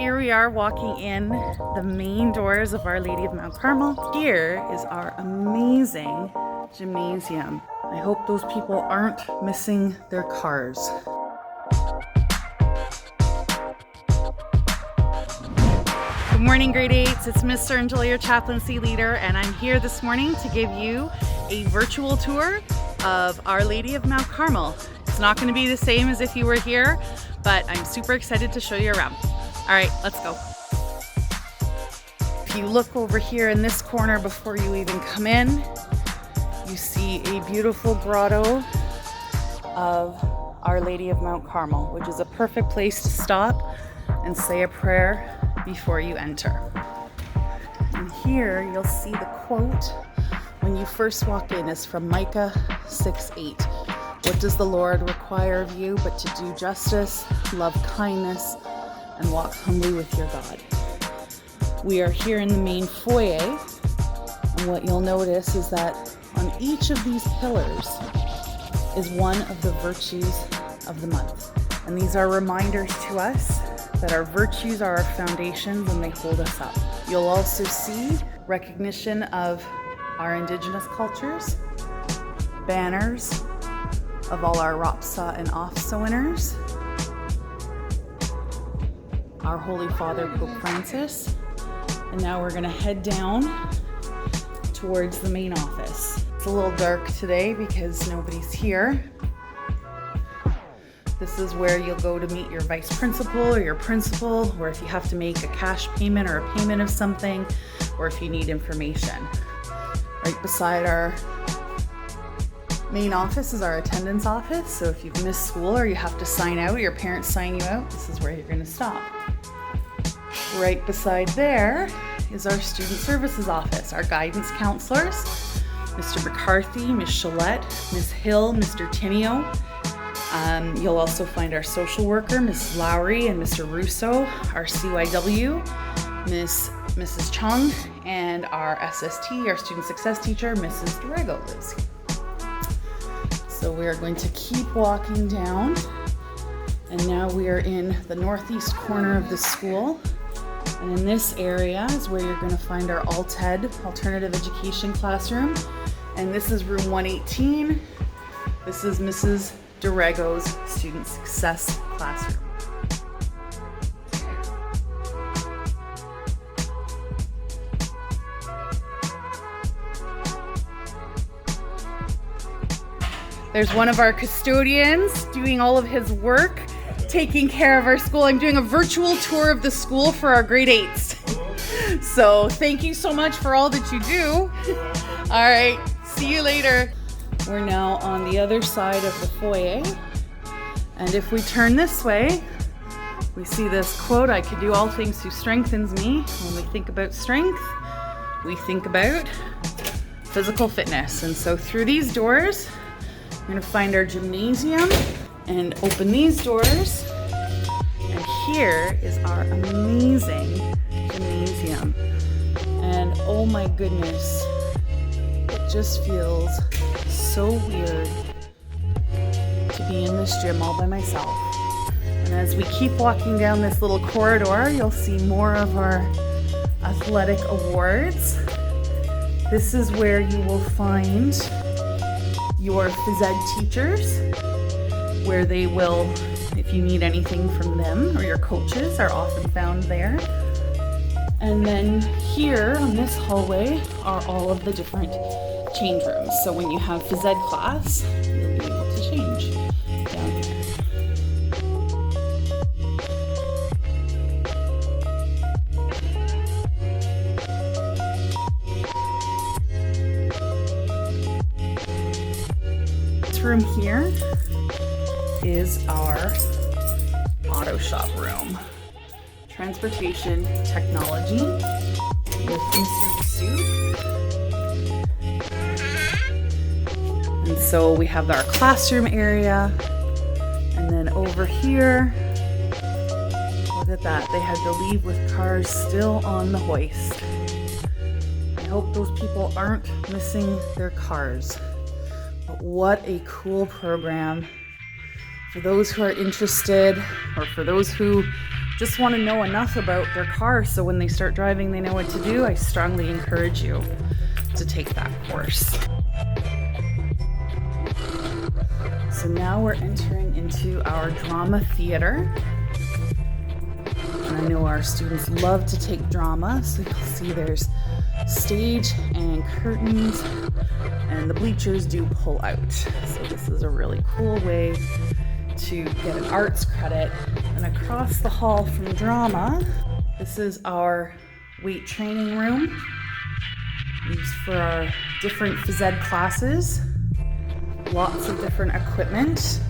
Here we are walking in the main doors of Our Lady of Mount Carmel. Here is our amazing gymnasium. I hope those people aren't missing their cars. Good morning, grade 8s. It's Mr. and Julia, your chaplaincy leader, and I'm here this morning to give you a virtual tour of Our Lady of Mount Carmel. It's not going to be the same as if you were here, but I'm super excited to show you around. All right, let's go. If you look over here in this corner before you even come in, you see a beautiful grotto of Our Lady of Mount Carmel, which is a perfect place to stop and say a prayer before you enter. And here you'll see the quote when you first walk in is from Micah 6:8. What does the Lord require of you but to do justice, love kindness, and walk humbly with your God? We are here in the main foyer, and what you'll notice is that on each of these pillars is one of the virtues of the month. And these are reminders to us that our virtues are our foundations and they hold us up. You'll also see recognition of our Indigenous cultures, banners of all our ROPSA and OFSA winners, our Holy Father Pope Francis, and now we're gonna head down towards the main office. It's a little dark today because nobody's here. This is where you'll go to meet your vice principal or your principal, or if you have to make a cash payment or a payment of something, or if you need information. Right beside our main office is our attendance office. So if you've missed school or you have to sign out, your parents sign you out, this is where you're gonna stop. Right beside there is our student services office, our guidance counselors, Mr. McCarthy, Ms. Chalette, Ms. Hill, Mr. Tinio. You'll also find our social worker, Ms. Lowry and Mr. Russo, our CYW, Mrs. Chung, and our SST, our student success teacher, Mrs. Dorego lives here. So we are going to keep walking down, and now we are in the northeast corner of the school. And in this area is where you're going to find our ALTED, Alternative Education Classroom. And this is room 118. This is Mrs. Dorego's Student Success Classroom. There's one of our custodians doing all of his work, taking care of our school. I'm doing a virtual tour of the school for our grade 8s. So thank you so much for all that you do. All right, see you later. We're now on the other side of the foyer. And if we turn this way, we see this quote, I can do all things who strengthens me. When we think about strength, we think about physical fitness. And so through these doors, we're gonna find our gymnasium and open these doors. And here is our amazing gymnasium. And oh my goodness, it just feels so weird to be in this gym all by myself. And as we keep walking down this little corridor, you'll see more of our athletic awards. This is where you will find your phys ed teachers, where they will, if you need anything from them, or your coaches are often found there. And then here on this hallway are all of the different change rooms. So when you have phys ed class, you'll be able to change down here. This room here is our auto shop room. Transportation technology with Mr. Sue. And so we have our classroom area, and then over here, look at that, they had to leave with cars still on the hoist. I hope those people aren't missing their cars. But what a cool program. For those who are interested, or for those who just want to know enough about their car so when they start driving they know what to do, I strongly encourage you to take that course. So now we're entering into our drama theater. And I know our students love to take drama, so you'll see there's stage and curtains, and the bleachers do pull out. So this is a really cool way to get an arts credit. And across the hall from drama, this is our weight training room, used for our different phys ed classes. Lots of different equipment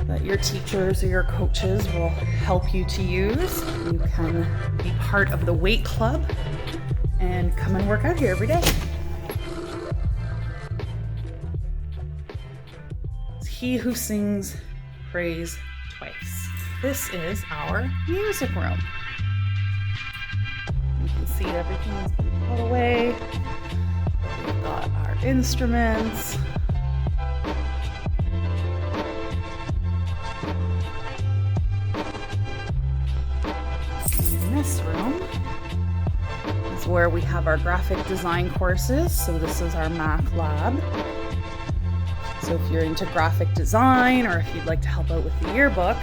that your teachers or your coaches will help you to use. You can be part of the weight club and come and work out here every day. It's he who sings praise twice. This is our music room. You can see everything's been put away. We've got our instruments. In this room is where we have our graphic design courses. So this is our math lab. So if you're into graphic design or if you'd like to help out with the yearbook.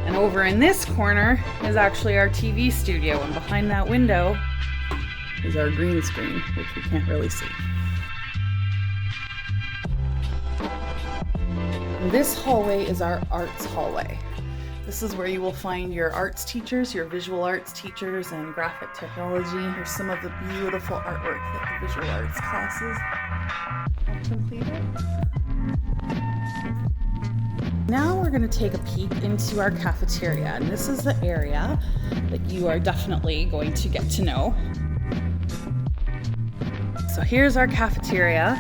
And over in this corner is actually our TV studio, and behind that window is our green screen, which we can't really see. And this hallway is our arts hallway. This is where you will find your arts teachers, your visual arts teachers, and graphic technology. Here's some of the beautiful artwork that the visual arts classes have completed. Now we're going to take a peek into our cafeteria, and this is the area that you are definitely going to get to know. So here's our cafeteria.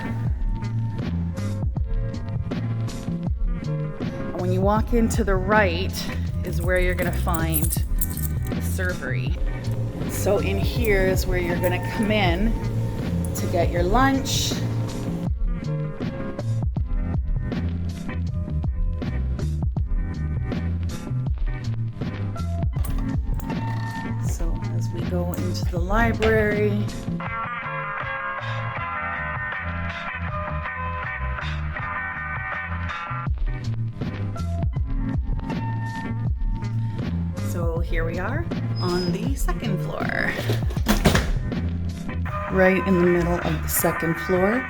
And when you walk into the right is where you're going to find the servery. So in here is where you're going to come in to get your lunch. So as we go into the library, so here we are on the second floor. Right in the middle of the second floor,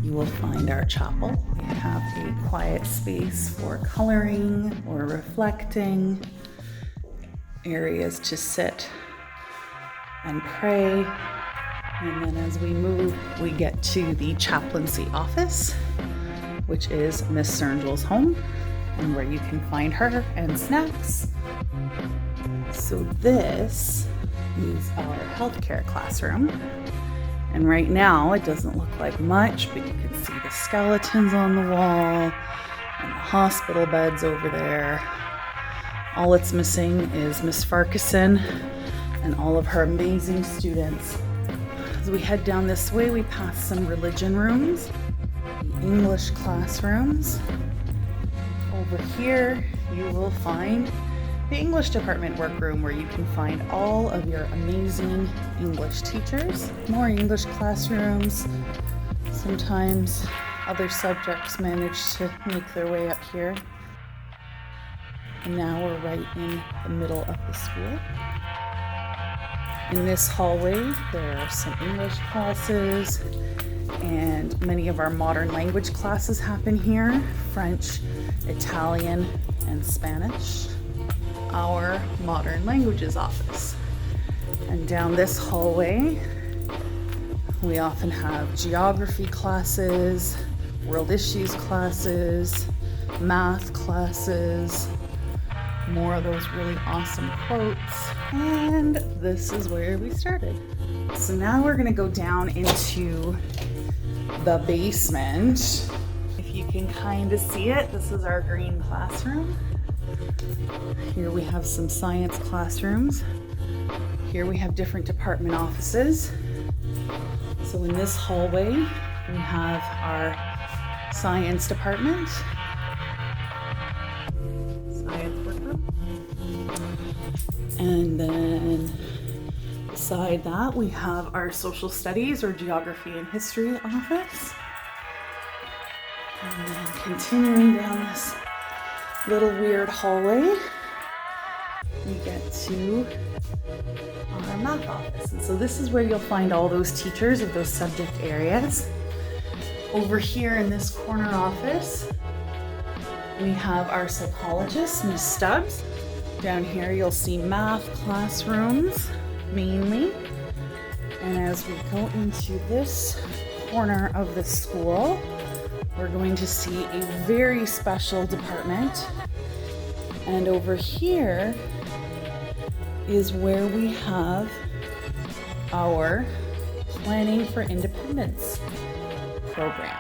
you will find our chapel. We have a quiet space for coloring or reflecting, areas to sit and pray. And then as we move, we get to the chaplaincy office, which is Miss Cerngel's home, and where you can find her and snacks. So this is our healthcare classroom. And right now it doesn't look like much, but you can see the skeletons on the wall and the hospital beds over there. All it's missing is Miss Farquharson and all of her amazing students. As we head down this way, we pass some religion rooms, the English classrooms. Over here, you will find the English department workroom, where you can find all of your amazing English teachers. More English classrooms. Sometimes other subjects manage to make their way up here. And now we're right in the middle of the school. In this hallway, there are some English classes, and many of our modern language classes happen here: French, Italian, and Spanish. Our modern languages office. And down this hallway, we often have geography classes, world issues classes, math classes, more of those really awesome quotes. And this is where we started. So now we're gonna go down into the basement. If you can kind of see it, this is our green classroom. Here we have some science classrooms. Here we have different department offices. So in this hallway, we have our science department, science workroom. And then beside that, we have our social studies or geography and history office. And then continuing down this little weird hallway, we get to our math office. And so this is where you'll find all those teachers of those subject areas. Over here in this corner office, we have our psychologist, Ms. Stubbs. Down here, you'll see math classrooms mainly. And as we go into this corner of the school, we're going to see a very special department. And over here is where we have our Planning for Independence program.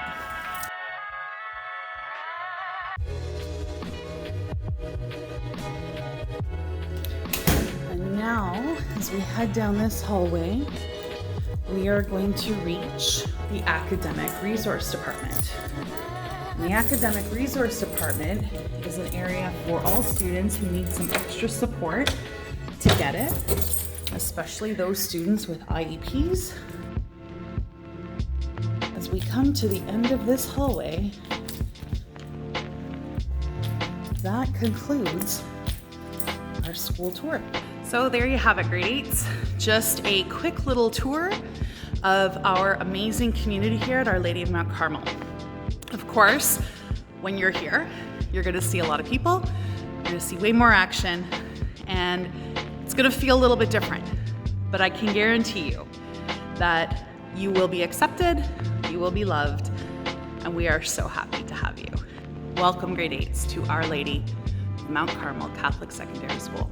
And now, as we head down this hallway, we are going to reach the Academic Resource Department. And the Academic Resource Department is an area for all students who need some extra support to get it, especially those students with IEPs. As we come to the end of this hallway, that concludes our school tour. So there you have it, grade 8s. Just a quick little tour of our amazing community here at Our Lady of Mount Carmel. Of course, when you're here, you're gonna see a lot of people, you're gonna see way more action, and it's gonna feel a little bit different. But I can guarantee you that you will be accepted, you will be loved, and we are so happy to have you. Welcome, grade 8s, to Our Lady of Mount Carmel Catholic Secondary School.